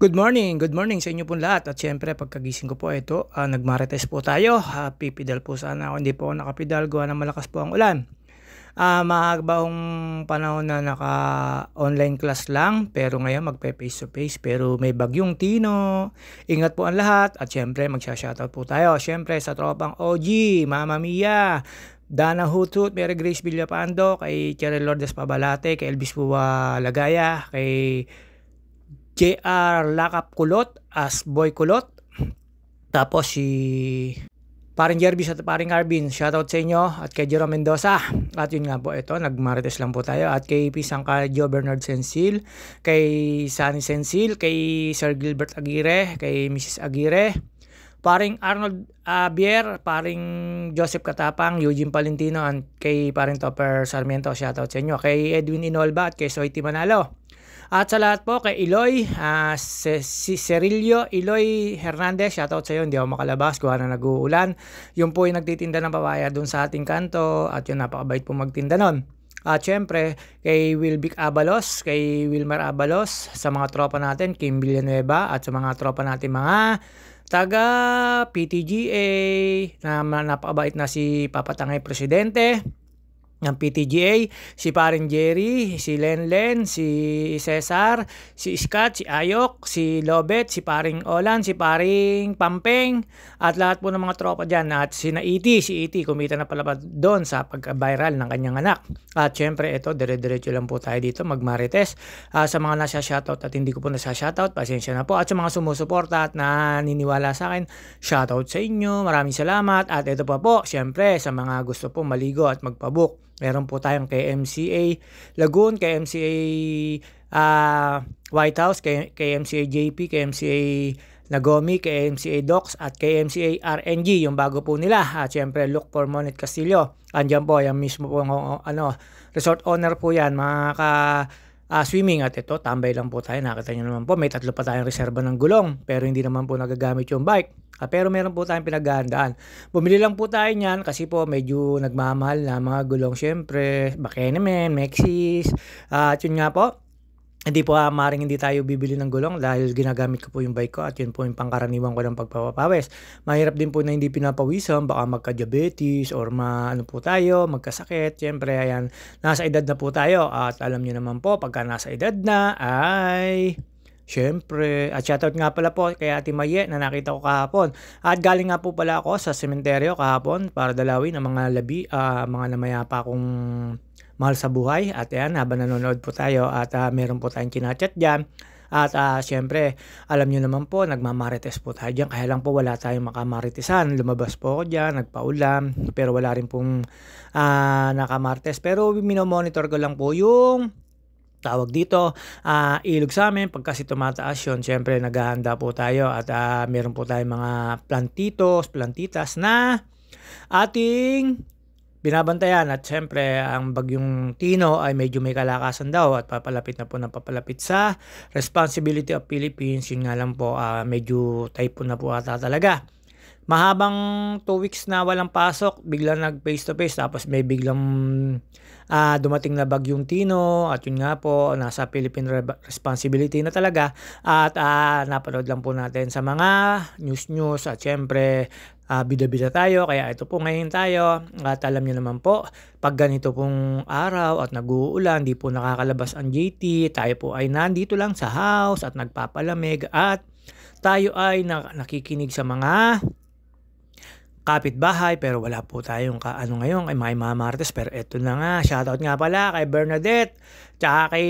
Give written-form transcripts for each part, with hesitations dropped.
Good morning sa inyo pong lahat. At syempre pagkagising ko po ito, nagmarites po tayo. Pipidal po sana ako, hindi po ako nakapidal, gawa ng malakas po ang ulan. Mahabang panahon na naka-online class lang, pero ngayon magpe-face to face, pero may bagyong Tino. Ingat po ang lahat at syempre magsha-shoutout po tayo. Syempre sa tropang OG, Mama Mia, Dana Hutut, Mary Grace Villapando, kay Cheryl Lourdes Pabalate, kay Elvis Buwa Lagaya, kay JR Lakap Kulot as Boy Kulot. Tapos si paring Jervis at paring Arvin, shoutout sa inyo. At kay Jerome Mendoza. At yun nga po, ito, nagmarites lang po tayo. At kay Pisang Joe Bernard Sensil, kay Sunny Sensil, kay Sir Gilbert Aguirre, kay Mrs. Aguirre, paring Arnold Bier, paring Joseph Katapang, Eugene Palentino, and kay paring Topper Sarmiento, shoutout sa inyo. Kay Edwin Inolba at kay Soiti Manalo. At sa lahat po, kay Eloy, si Cerilio Eloy Hernandez, shoutout sa iyo, hindi ako makalabas, gawa na nag-uulan. Yun po yung nagtitinda ng papaya dun sa ating kanto, at yun, napakabait po magtinda nun. At syempre, kay Wilbic Abalos, kay Wilmar Abalos, sa mga tropa natin, Kim Villanueva, at sa mga tropa natin mga taga PTGA, na napakabait na si Papatangay Presidente ng PTGA, si paring Jerry, si Lenlen, si Cesar, si Scott, si Ayok, si Lobet, si paring Olan, si paring Pampeng, at lahat po ng mga tropa dyan. At si Naiti, si Iti, kumita na pala doon sa pagka-viral ng kanyang anak. At syempre, ito, dire-diretso lang po tayo dito, magmarites. Sa mga nasa shoutout at hindi ko po nasa shoutout, pasensya na po. At sa mga sumusuporta at naniniwala sa akin, shoutout sa inyo, maraming salamat. At ito pa po, syempre, sa mga gusto po maligo at magpabook, meron po tayong KMCA Lagoon, KMCA White House, KMCA JP, KMCA Nagomi, KMCA Docks, at KMCA RNG, yung bago po nila. At syempre, look for Monet Castillo. Andyan po, yung mismo po, resort owner po yan, mga swimming. At ito, tambay lang po tayo. Nakita nyo naman po, may 3 pa tayong reserva ng gulong, pero hindi naman po nagagamit yung bike. Pero meron po tayong pinaghahandaan. Bumili lang po tayo niyan kasi po medyo nagmamahal na mga gulong, syempre, Bakenemen, Mexis. At yun nga po, hindi po maring hindi tayo bibili ng gulong dahil ginagamit ko po yung bike ko at yun po yung pangkaraniwan ko ng pagpapawis. Mahirap din po na hindi pinapawisan, baka magka-diabetes or po tayo, magkasakit. Syempre, ayan, nasa edad na po tayo at alam niyo naman po, pagka nasa edad na ay syempre, at shoutout nga pala po kay Ate Maye na nakita ko kahapon. At galing nga po pala ako sa sementeryo kahapon para dalawin ang mga labi, mga namayapa kong mahal sa buhay. At ayan, habang nanonood po tayo at meron po tayong kinachat dyan. At syempre, alam nyo naman po, nagmamarites po tayo dyan. Kaya lang po wala tayong makamaritesan. Lumabas po ako dyan, nagpaulam, pero wala rin pong nakamarites. Pero minomonitor ko lang po yung tawag dito, ilog sa amin. Pag kasi tumataas yun, syempre naghahanda po tayo at meron po tayong mga plantitas na ating binabantayan. At syempre, ang bagyong Tino ay medyo may kalakasan daw at papalapit na po ng papalapit sa Responsibility of Philippines. Yun nga lang po, medyo typhoon na po ata talaga. Mahabang 2 weeks na walang pasok, biglang nag face to face, tapos may biglang dumating na bagyong Tino at yun nga po, nasa Philippine responsibility na talaga. At napanood lang po natin sa mga news at syempre bida-bida tayo, kaya ito po ngayon tayo. At alam niyo naman po, pag ganito pong araw at nag-uulan, di po nakakalabas ang JT, tayo po ay nandito lang sa house at nagpapalamig at tayo ay nakikinig sa mga kapitbahay, pero wala po tayong ngayon ay may mamarites. Pero eto na nga, shoutout nga pala kay Bernadette tsaka kay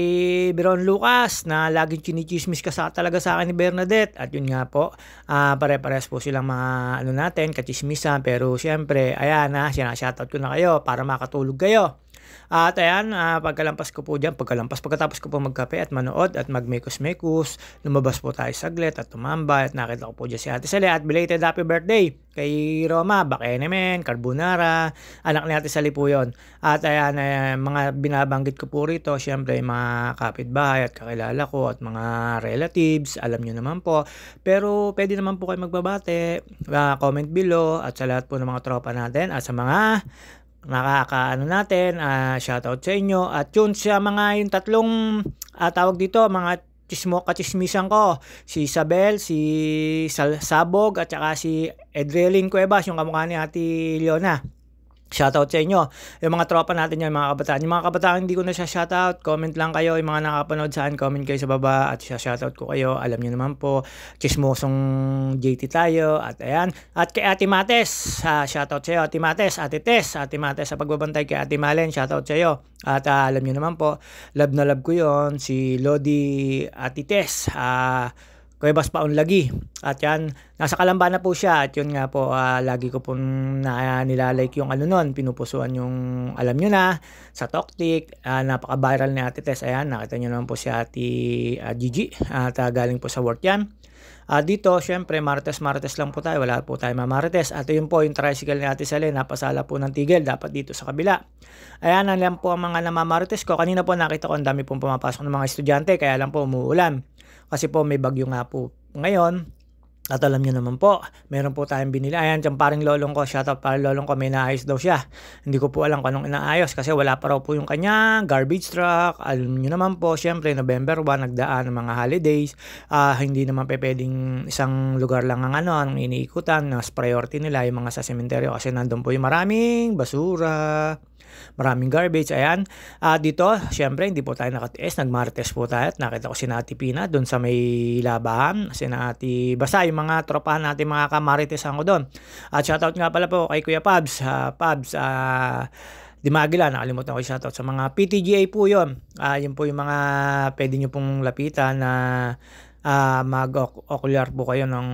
Biron Lucas na laging chinichismis ka talaga sa akin ni Bernadette. At yun nga po, pare-pares po silang mga natin, kachismisan. Pero syempre, ayan shoutout ko na kayo para makatulog kayo. At ayan, pagkatapos ko po magkape at manood at magmekos-mekos, lumabas po tayo saglit at tumambay at nakita ko po dyan si Ate Sally at belated happy birthday kay Roma, Bakenemen, Carbonara, anak ni Ate Sally po yun. At ayan, mga binabanggit ko po rito, syempre mga kapitbahay at kakilala ko at mga relatives, alam nyo naman po. Pero pwede naman po kayo magbabate, comment below, at sa lahat po ng mga tropa natin at sa mga natin, shoutout sa inyo. At yun sa mga yung tatlong tawag dito, mga kachismisan ko, si Isabel, si Sabog, at saka si Edrelyn Cuevas, yung kamukha ni Ate Leona. Shoutout sa inyo. Yung mga tropa natin yan, mga kabataan. Yung mga kabataan, hindi ko na siya shoutout. Comment lang kayo. Yung mga nakapanood saan, comment kayo sa baba at siya shoutout ko kayo. Alam niyo naman po, chismosong JT tayo. At ayan. At kay Ate Mates, shoutout sa iyo. Ate Mates, Ate Tess, Ate Mates sa pagbabantay kay Ate Malen, shoutout sa iyo. At alam niyo naman po, love na love ko yon si Lodi Ate Tess. Cuevas Paunlagi. At yan, nasa Kalamba na po siya. At yun nga po, lagi ko pong nilalike yung ano nun. Pinupusuan yung, alam nyo na, sa Toktik. Napaka-viral ni Ate Tess. Ayan, nakita nyo naman po si Ate Gigi. At galing po sa work yan. Dito, syempre, Martes lang po tayo. Wala po tayo mamarites. At yun po, yung tricycle ni Ate Sally, napasala po ng tigil. Dapat dito sa kabila. Ayan, lang po ang mga namamarites ko. Kanina po nakita ko, ang dami pong pumapasok ng mga estudyante. Kaya lang po, umuulan. Kasi po may bagyo nga po ngayon. At alam nyo naman po, meron po tayong binili. Ayan, dyan paring lolong ko, shoutout paring lolong ko, may naayos daw siya. Hindi ko po alam kung anong inaayos kasi wala pa raw po yung kanya garbage truck. Alam nyo naman po, syempre November 1, nagdaan ng mga holidays. Hindi naman pwedeng isang lugar lang ang iniikutan. Mas priority nila yung mga sa sementeryo kasi nandun po yung maraming basura. Maraming garbage. Ayan. Dito, syempre, hindi po tayo nakatiis. Nagmarites po tayo. At nakita ko si Nati Pina doon sa may labahan. Si Nati, basta yung mga tropahan natin, mga kamaritesan ko doon. At shoutout nga pala po kay Kuya Pabs. Dimagila, nakalimutan ko yung shoutout sa mga PTGA po yun. Yun po yung mga pwede nyo pong lapitan na mag-ocular po kayo ng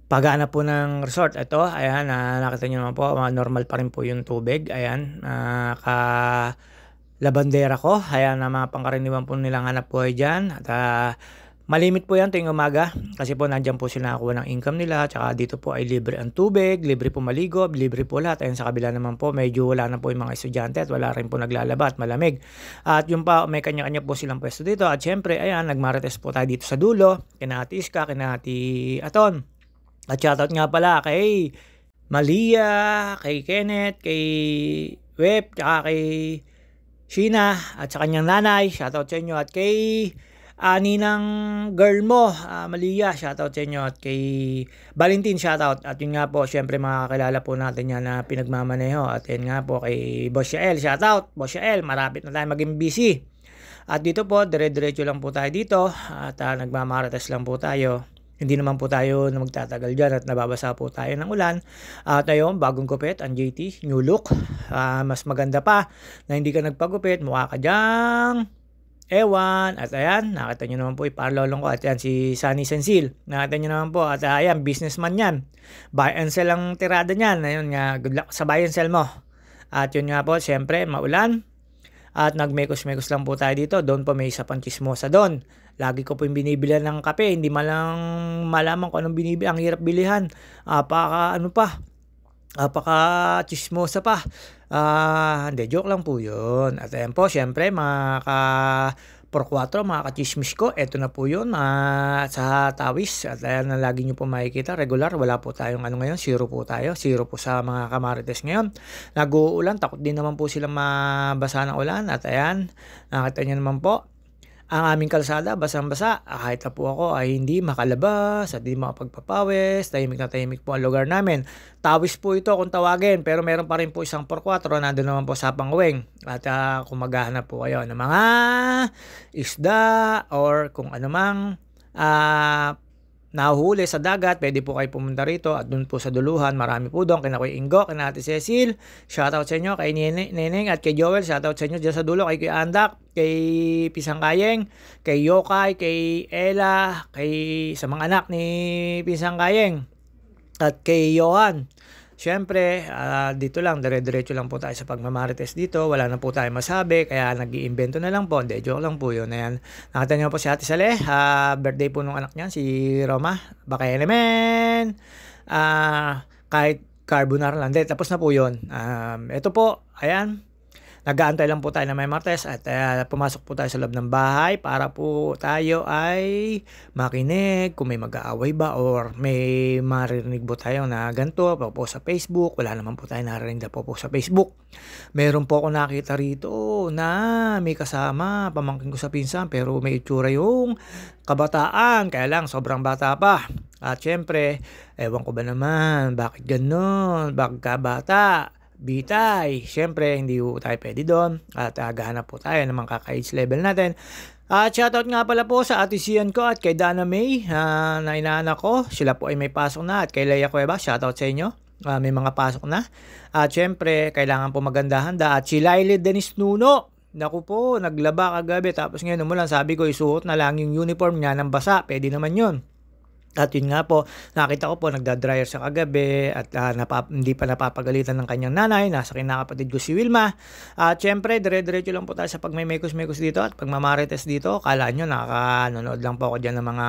pagana po ng resort. Ito, ayan, nakita nyo naman po, normal pa rin po yung tubig. Ayan, labandera ko. Ayan, mga pangkaraniwan po nilang hanap po ay dyan. At malimit po yan tuwing umaga. Kasi po nandyan po sila nakakuha ng income nila. Tsaka dito po ay libre ang tubig, libre po maligo, libre po lahat. Ayan, sa kabila naman po, medyo wala na po yung mga estudyante at wala rin po naglalaba at malamig. At yung pa, may kanya-kanya po silang pwesto dito. At syempre, ayan, nagmarites po tayo dito sa dulo. Kina Ate Iska, kina Ate Aton. At shoutout nga pala kay Malia, kay Kenneth, kay Web, tsaka kay Sheena, at sa kanyang nanay. Shoutout sa inyo. At kay ninang girl mo, Malia, shoutout sa inyo. At kay Valentin, shoutout. At yun nga po, syempre makakilala po natin yan na pinagmamaneho. At yun nga po kay Boss Yael, shoutout. Boss Yael, marapit na tayo maging busy. At dito po, dire-diretso lang po tayo dito. At nagmamarites lang po tayo. Hindi naman po tayo na magtatagal dyan at nababasa po tayo ng ulan. At ayun, bagong gupit, ang JT, new look. Mas maganda pa na hindi ka nagpagupit, mukha ka dyang ewan. At ayan, nakita nyo naman po, iparlolong ko. At yan, si Sunny Sensil. Nakita nyo naman po. At ayan, businessman yan. Buy and sell ang tirada niyan. Ayun nga, good luck sa buy and sell mo. At yun nga po, syempre, maulan. At nagmekos-mekos lang po tayo dito. Doon po may isa pang chismosa doon. Lagi ko po yung binibilihan ng kape. Hindi malang malaman kung anong binibili. Ang hirap bilihan. Apaka chismosa pa. Hindi, joke lang po yun. At ayan po, syempre, mga por 4, mga kachismis ko, eto na po yun, sa Tawis. At ayan na lagi nyo po makikita, regular, wala po tayong ngayon, zero po tayo, zero po sa mga kamarites ngayon. Nag-uulan, takot din naman po silang mabasa ng ulan. At ayan, nakita nyo naman po, ang aming kalsada, basang-basa. Kahit na po ako ay hindi makalabas at hindi makapagpapawis. Tahimik na tahimik po ang lugar namin. Tawis po ito kung tawagin. Pero meron pa rin po isang por 4. Nandun naman po sa Panguwing. At kung maghahanap po kayo ng mga isda or kung anumang nahuhuli sa dagat, pwede po kayo pumunta rito. At dun po sa Duluhan, marami po doon. Kina Kuya Ingo, kina Ate Cecil, shoutout sa inyo, kay Neneng at kay Joel, shoutout sa inyo dyan sa dulo, kay Kuya Andak, kay Pisang Kayeng, kay Yokay, kay Ella, sa mga anak ni Pisang Kayeng, at kay Johan. Siyempre, dito lang, dire-diretso lang po tayo sa pagmamarites dito. Wala na po tayo masabi, kaya nag-iimbento na lang po. Hindi, joke lang po yun. Ayan. Nakita niyo po si Ate Saleh. Birthday po nung anak niya, si Roma. Baka naman. Kahit carbonara lang. Tapos na po yun. Ito po, ayan. nag-aantay lang po tayo na may Martes at pumasok po tayo sa loob ng bahay para po tayo ay makinig kung may mag-aaway ba or may maririnig po tayo na ganito po sa Facebook. Wala naman po tayo narinig na po sa Facebook. Meron po ako nakita rito na may kasama pamangkin ko sa pinsan pero may itsura yung kabataan, kaya lang sobrang bata pa. At syempre, ewan ko ba naman, bakit ganun, bakit kabata, bitay. Syempre, hindi po tayo pwede doon. At gahanap po tayo ng mga kaka-age level natin. At shoutout nga pala po sa ate Sian ko at kay Dana May na inaanak ko. Sila po ay may pasok na. At kay Leia Cueva, shoutout sa inyo. May mga pasok na. At syempre, kailangan po maganda-handa. At si Laile Dennis Nuno. Naku po, naglaba kagabi. Tapos ngayon umulan, sabi ko isuot na lang yung uniform niya ng basa. Pwede naman yun. At yun nga po, nakita ko po nagda-dryer sa kagabi at hindi pa napapagalitan ng kanyang nanay. Nasa kinakapatid ko si Wilma. At syempre, dire-diretso lang po tayo sa pagmay-mekos-mekos dito at pagmamarites dito. Kala nyo, nakakanonood lang po ako dyan ng mga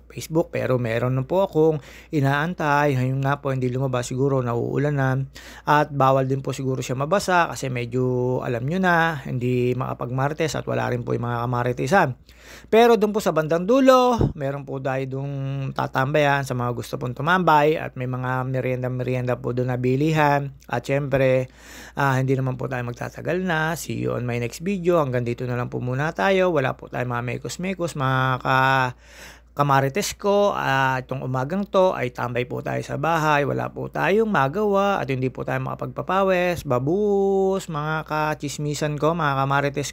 Facebook. Pero meron na po akong inaantay. Ngayon nga po, hindi lumabas siguro, nauulan na. At bawal din po siguro siya mabasa kasi medyo alam nyo na, hindi makapagmarites at wala rin po yung mga kamaritesan. Pero doon po sa bandang dulo, meron po tayo doon tatambayan sa mga gusto pong tumambay at may mga merienda po doon na bilihan. At syempre, hindi naman po tayo magtatagal na. See you on my next video. Hanggang dito na lang po muna tayo. Wala po tayo mga mekos-mekos, mga kamarites ko. Itong umagang to ay tambay po tayo sa bahay. Wala po tayong magawa at hindi po tayo makapagpapawes, babus, mga kachismisan ko, mga kamarites